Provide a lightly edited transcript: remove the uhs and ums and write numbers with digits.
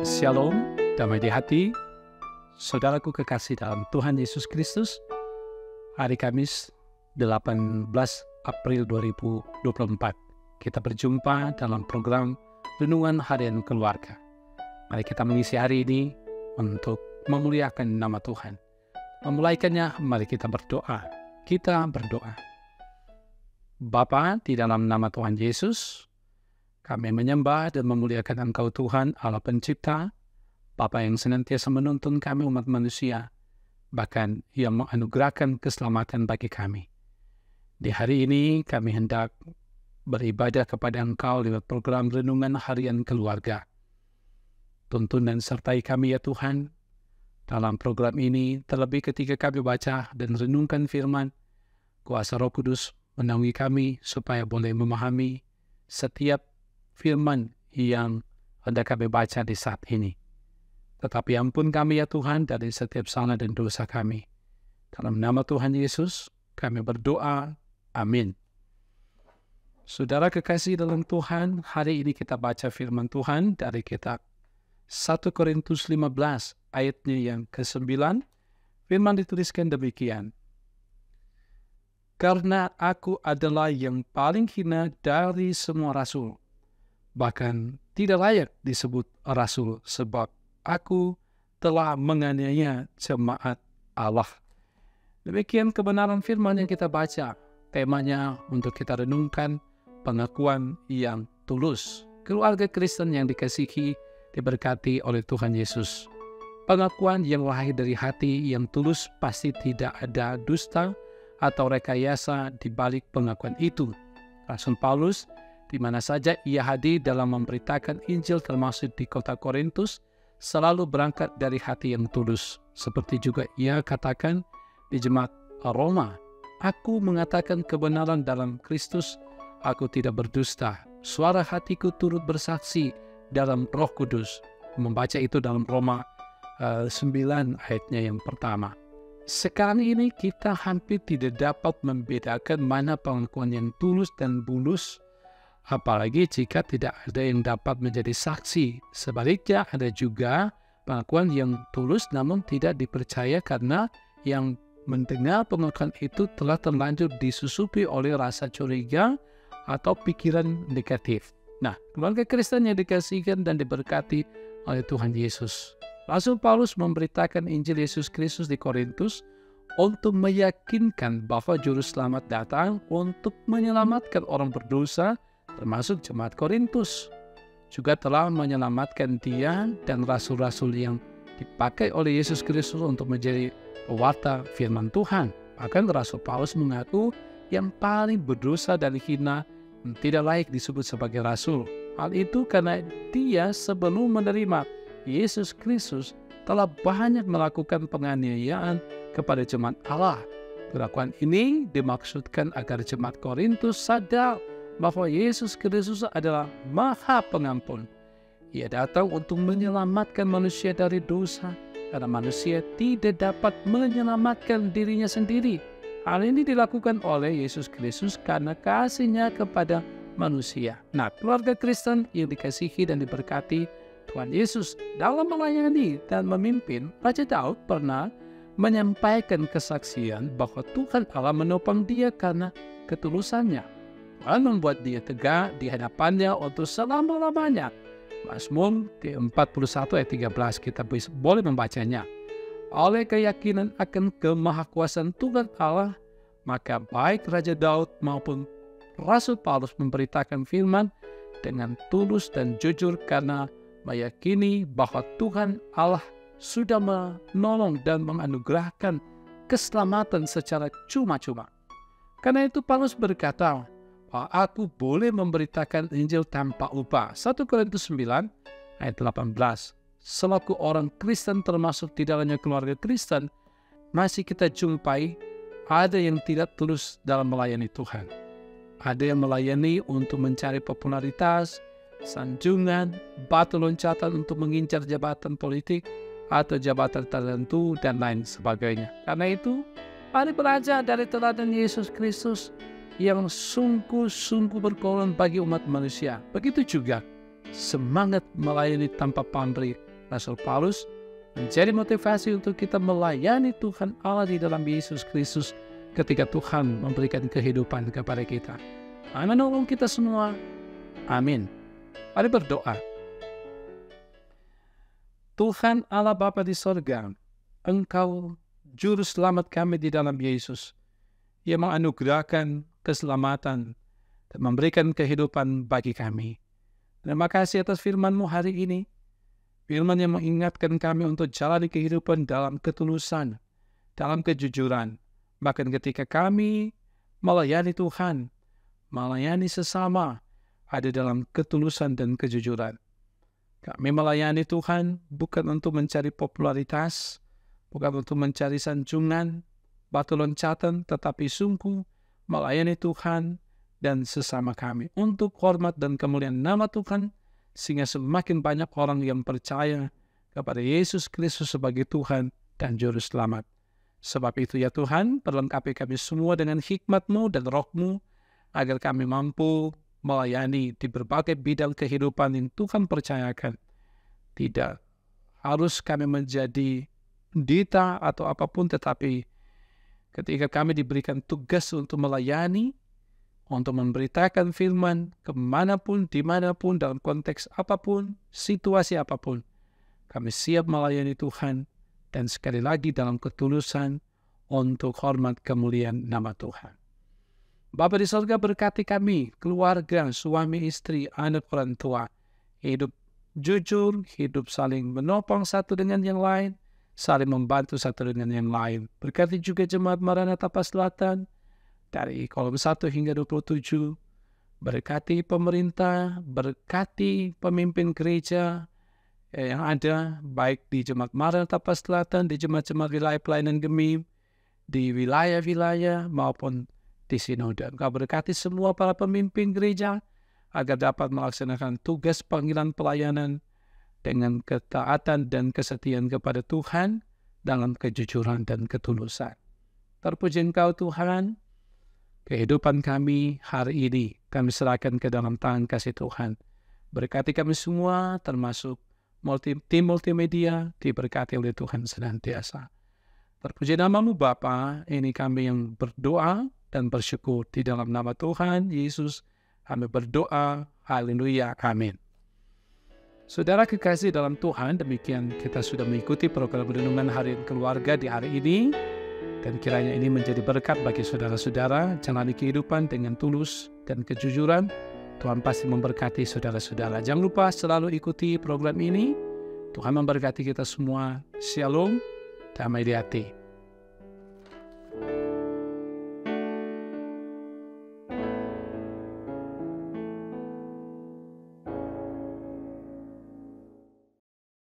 Shalom, damai di hati, saudaraku kekasih dalam Tuhan Yesus Kristus. Hari Kamis 18 April 2024, kita berjumpa dalam program Renungan Harian Keluarga. Mari kita mengisi hari ini untuk memuliakan nama Tuhan. Memulaikannya, mari kita berdoa. Kita berdoa. Bapa, di dalam nama Tuhan Yesus, kami menyembah dan memuliakan Engkau Tuhan Allah Pencipta, Bapa yang senantiasa menuntun kami umat manusia, bahkan yang menganugerahkan keselamatan bagi kami. Di hari ini kami hendak beribadah kepada Engkau lewat program Renungan Harian Keluarga. Tuntun dan sertai kami ya Tuhan, dalam program ini terlebih ketika kami baca dan renungkan firman, kuasa Roh Kudus menaungi kami supaya boleh memahami setiap firman yang hendak kami baca di saat ini. Tetapi ampun kami ya Tuhan dari setiap salah dan dosa kami. Dalam nama Tuhan Yesus kami berdoa. Amin. Saudara kekasih dalam Tuhan, hari ini kita baca firman Tuhan dari kitab 1 Korintus 15 ayatnya yang ke-9. Firman dituliskan demikian. Karena aku adalah yang paling hina dari semua rasul, bahkan tidak layak disebut rasul sebab aku telah menganiaya jemaat Allah. Demikian kebenaran firman yang kita baca. Temanya untuk kita renungkan pengakuan yang tulus. Keluarga Kristen yang dikasihi, diberkati oleh Tuhan Yesus. Pengakuan yang lahir dari hati yang tulus pasti tidak ada dusta atau rekayasa di balik pengakuan itu. Rasul Paulus, di mana saja ia hadir dalam memberitakan Injil termasuk di kota Korintus, selalu berangkat dari hati yang tulus. Seperti juga ia katakan di jemaat Roma, aku mengatakan kebenaran dalam Kristus, aku tidak berdusta. Suara hatiku turut bersaksi dalam Roh Kudus. Membaca itu dalam Roma 9 ayatnya yang pertama. Sekarang ini kita hampir tidak dapat membedakan mana pengakuan yang tulus dan bulus, apalagi jika tidak ada yang dapat menjadi saksi. Sebaliknya ada juga pengakuan yang tulus namun tidak dipercaya karena yang mendengar pengakuan itu telah terlanjur disusupi oleh rasa curiga atau pikiran negatif. Nah, keluarga Kristen yang dikasihkan dan diberkati oleh Tuhan Yesus. Rasul Paulus memberitakan Injil Yesus Kristus di Korintus untuk meyakinkan bahwa juru selamat datang untuk menyelamatkan orang berdosa, termasuk jemaat Korintus. Juga telah menyelamatkan dia dan rasul-rasul yang dipakai oleh Yesus Kristus untuk menjadi pewarta firman Tuhan. Bahkan Rasul Paulus mengaku yang paling berdosa dan hina dan tidak layak disebut sebagai rasul. Hal itu karena dia sebelum menerima Yesus Kristus telah banyak melakukan penganiayaan kepada jemaat Allah. Pengakuan ini dimaksudkan agar jemaat Korintus sadar bahwa Yesus Kristus adalah Maha Pengampun. Ia datang untuk menyelamatkan manusia dari dosa, karena manusia tidak dapat menyelamatkan dirinya sendiri. Hal ini dilakukan oleh Yesus Kristus karena kasih-Nya kepada manusia. Nah, keluarga Kristen yang dikasihi dan diberkati Tuhan Yesus, dalam melayani dan memimpin, Raja Daud pernah menyampaikan kesaksian bahwa Tuhan Allah menopang dia karena ketulusannya. Tuhan membuat dia tegak di hadapannya untuk selama-lamanya. Mazmur 41 ayat 13 kita boleh membacanya. Oleh keyakinan akan kemahakuasaan Tuhan Allah, maka baik Raja Daud maupun Rasul Paulus memberitakan firman dengan tulus dan jujur karena meyakini bahwa Tuhan Allah sudah menolong dan menganugerahkan keselamatan secara cuma-cuma. Karena itu Paulus berkata, aku boleh memberitakan Injil tanpa upah. 1 Korintus 9 ayat 18. Selaku orang Kristen termasuk di dalamnya keluarga Kristen, masih kita jumpai ada yang tidak tulus dalam melayani Tuhan. Ada yang melayani untuk mencari popularitas, sanjungan, batu loncatan untuk mengincar jabatan politik atau jabatan tertentu dan lain sebagainya. Karena itu, mari belajar dari teladan Yesus Kristus yang sungguh-sungguh berkorban bagi umat manusia. Begitu juga semangat melayani tanpa pamrih Rasul Paulus, menjadi motivasi untuk kita melayani Tuhan Allah di dalam Yesus Kristus ketika Tuhan memberikan kehidupan kepada kita. Menolong kita semua. Amin. Mari berdoa. Tuhan Allah Bapa di sorga, Engkau Juru Selamat kami di dalam Yesus, yang menganugerahkan keselamatan dan memberikan kehidupan bagi kami. Terima kasih atas firman-Mu hari ini, firman yang mengingatkan kami untuk jalani kehidupan dalam ketulusan, dalam kejujuran. Bahkan ketika kami melayani Tuhan, melayani sesama, ada dalam ketulusan dan kejujuran. Kami melayani Tuhan bukan untuk mencari popularitas, bukan untuk mencari sanjungan, batu loncatan, tetapi sungguh melayani Tuhan dan sesama kami untuk hormat dan kemuliaan nama Tuhan, sehingga semakin banyak orang yang percaya kepada Yesus Kristus sebagai Tuhan dan Juru Selamat. Sebab itu ya Tuhan, perlengkapi kami semua dengan hikmat-Mu dan Roh-Mu, agar kami mampu melayani di berbagai bidang kehidupan yang Tuhan percayakan. Tidak harus kami menjadi pendeta atau apapun, tetapi ketika kami diberikan tugas untuk melayani, untuk memberitakan firman kemanapun, dimanapun, dalam konteks apapun, situasi apapun, kami siap melayani Tuhan, dan sekali lagi dalam ketulusan untuk hormat kemuliaan nama Tuhan. Bapa di surga, berkati kami, keluarga, suami, istri, anak, orang tua, hidup jujur, hidup saling menopang satu dengan yang lain, saling membantu satu dengan yang lain. Berkati juga jemaat Maranatha Tapas Selatan, dari kolom 1 hingga 27, berkati pemerintah, berkati pemimpin gereja yang ada, baik di jemaat Maranatha Tapas Selatan, di jemaat-jemaat wilayah pelayanan Gemim, di wilayah-wilayah maupun di sinode. Engkau berkati semua para pemimpin gereja agar dapat melaksanakan tugas panggilan pelayanan dengan ketaatan dan kesetiaan kepada Tuhan dalam kejujuran dan ketulusan. Terpuji Engkau Tuhan, kehidupan kami hari ini kami serahkan ke dalam tangan kasih Tuhan. Berkati kami semua, termasuk tim multimedia, diberkati oleh Tuhan senantiasa. Terpuji nama-Mu Bapa, ini kami yang berdoa dan bersyukur di dalam nama Tuhan Yesus. Kami berdoa, haleluya, amin. Saudara kekasih dalam Tuhan, demikian kita sudah mengikuti program renungan harian keluarga di hari ini. Dan kiranya ini menjadi berkat bagi saudara-saudara, jalani kehidupan dengan tulus dan kejujuran. Tuhan pasti memberkati saudara-saudara. Jangan lupa selalu ikuti program ini. Tuhan memberkati kita semua. Shalom, damai di hati.